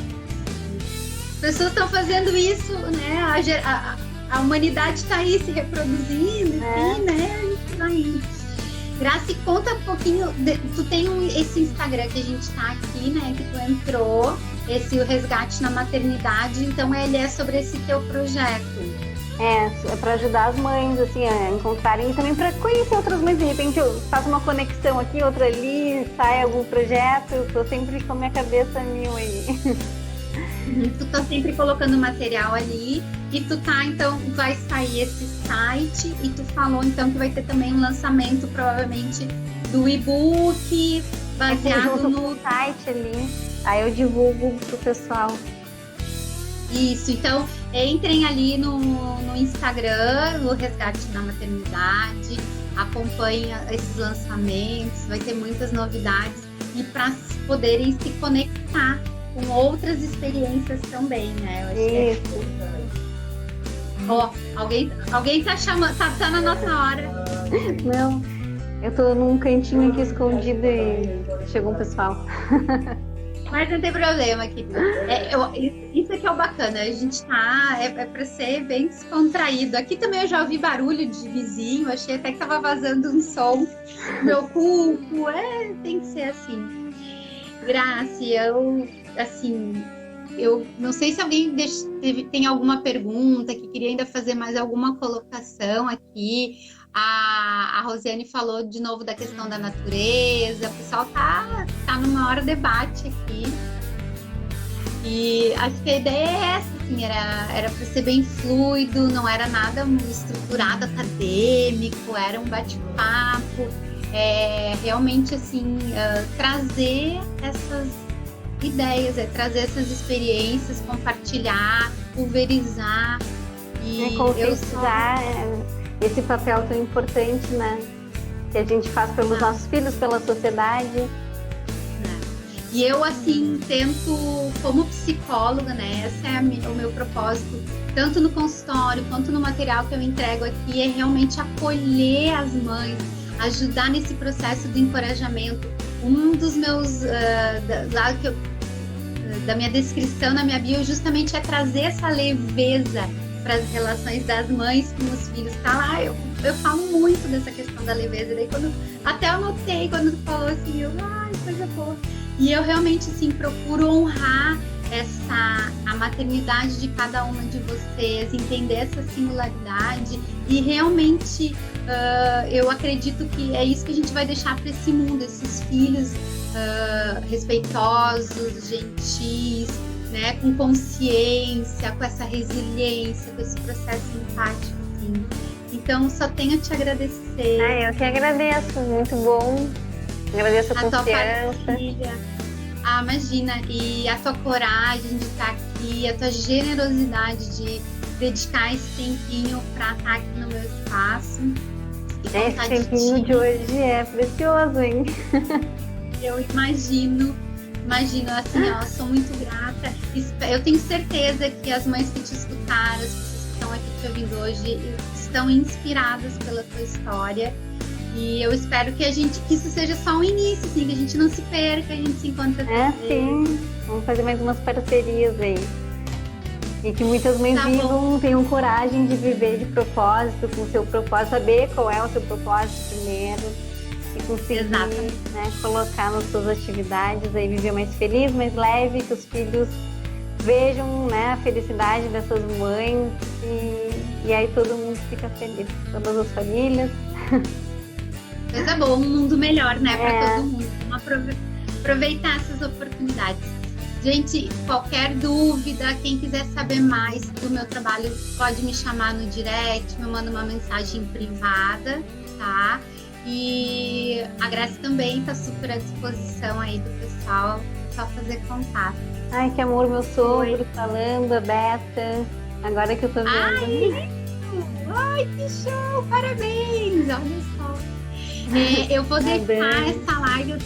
As pessoas estão fazendo isso, né? A humanidade está aí se reproduzindo, assim, né? Isso daí. Graça, conta um pouquinho, tu tem esse Instagram que a gente tá aqui, né, que tu entrou, o Resgate na Maternidade, então ele é sobre esse teu projeto. É para ajudar as mães, assim, a encontrarem e também para conhecer outras mães. De repente eu faço uma conexão aqui, outra ali, sai algum projeto, eu tô sempre com a minha cabeça mil aí. Tu tá sempre colocando material ali e então vai sair esse site e tu falou então que vai ter também um lançamento provavelmente do e-book baseado no site ali, aí eu divulgo pro pessoal. Isso, então entrem ali no Instagram, no Resgate da Maternidade, acompanhem esses lançamentos, vai ter muitas novidades e para poderem se conectar com outras experiências também, né? Eu acho que é importante. Ó, alguém tá chamando, tá na nossa hora. Não, eu tô num cantinho aqui escondido e chegou um pessoal. Mas não tem problema, querido. Isso aqui é o bacana. A gente tá. É pra ser bem descontraído. Aqui também eu já ouvi barulho de vizinho. Achei até que tava vazando um som. Meu culpo. Tem que ser assim. Graça, eu não sei se alguém tem alguma pergunta, que queria ainda fazer mais alguma colocação aqui. A Rosiane falou de novo da questão da natureza, o pessoal tá no maior debate aqui. E acho que a ideia é essa, assim, era para ser bem fluido, não era nada estruturado, acadêmico, era um bate-papo, realmente assim, trazer essas ideias, trazer essas experiências, compartilhar, pulverizar e concretizar esse papel tão importante, né? Que a gente faz pelos nossos filhos, pela sociedade. E eu, assim, tento, como psicóloga, né? Esse é o meu propósito, tanto no consultório quanto no material que eu entrego aqui, é realmente acolher as mães, ajudar nesse processo de encorajamento. Um dos meus, da minha descrição, na minha bio, justamente é trazer essa leveza para as relações das mães com os filhos. Tá lá, eu falo muito dessa questão da leveza. Daí até eu notei quando tu falou assim, coisa boa. E eu realmente, assim, procuro honrar a maternidade de cada uma de vocês, entender essa singularidade e realmente eu acredito que é isso que a gente vai deixar para esse mundo, esses filhos respeitosos, gentis, né, com consciência, com essa resiliência, com esse processo empático, assim. Então, só tenho a te agradecer. Eu que agradeço, muito bom. Agradeço a confiança. Imagina, e a tua coragem de estar aqui, a tua generosidade de dedicar esse tempinho para estar aqui no meu espaço. Esse tempinho de hoje é precioso, hein? Eu imagino, assim, sou muito grata. Eu tenho certeza que as mães que te escutaram, as pessoas que estão aqui te ouvindo hoje, estão inspiradas pela tua história. E eu espero que isso seja só um início, assim, que a gente não se perca, que a gente se encontre. Sim. Vamos fazer mais umas parcerias aí. E que muitas mães tenham coragem de viver de propósito, com o seu propósito, saber qual é o seu propósito primeiro. E conseguir, né, colocar nas suas atividades, aí viver mais feliz, mais leve, que os filhos vejam, né, a felicidade dessas mães e aí todo mundo fica feliz, todas as famílias. Coisa boa, um mundo melhor, né, para todo mundo. Vamos aproveitar essas oportunidades. Gente, qualquer dúvida, quem quiser saber mais do meu trabalho, pode me chamar no direct, me manda uma mensagem privada, tá? E a Graça também está super à disposição aí do pessoal, só fazer contato. Ai, que amor, meu sogro falando, a Beta, agora que eu tô vendo. Ai, que show, parabéns, olha só. Eu vou deixar essa live,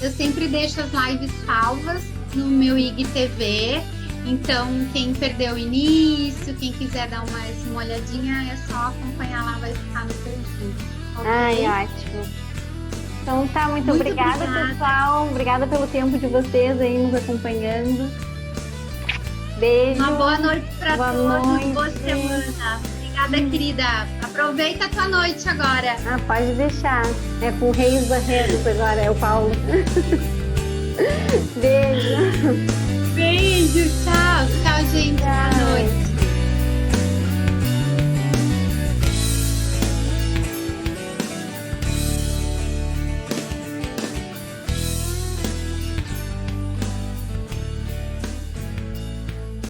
eu sempre deixo as lives salvas no meu IGTV, então quem perdeu o início, quem quiser dar uma olhadinha, é só acompanhar lá, vai ficar no perfil. Okay? Ai, ótimo. Então tá, muito obrigada, pessoal. Obrigada pelo tempo de vocês aí nos acompanhando. Beijo. Uma boa noite para todos, boa semana. Obrigada, querida. Aproveita a tua noite agora. Pode deixar. É com o Reis Barreiros agora, é o Paulo. Beijo. Beijo, tchau. Tchau, gente. Boa noite.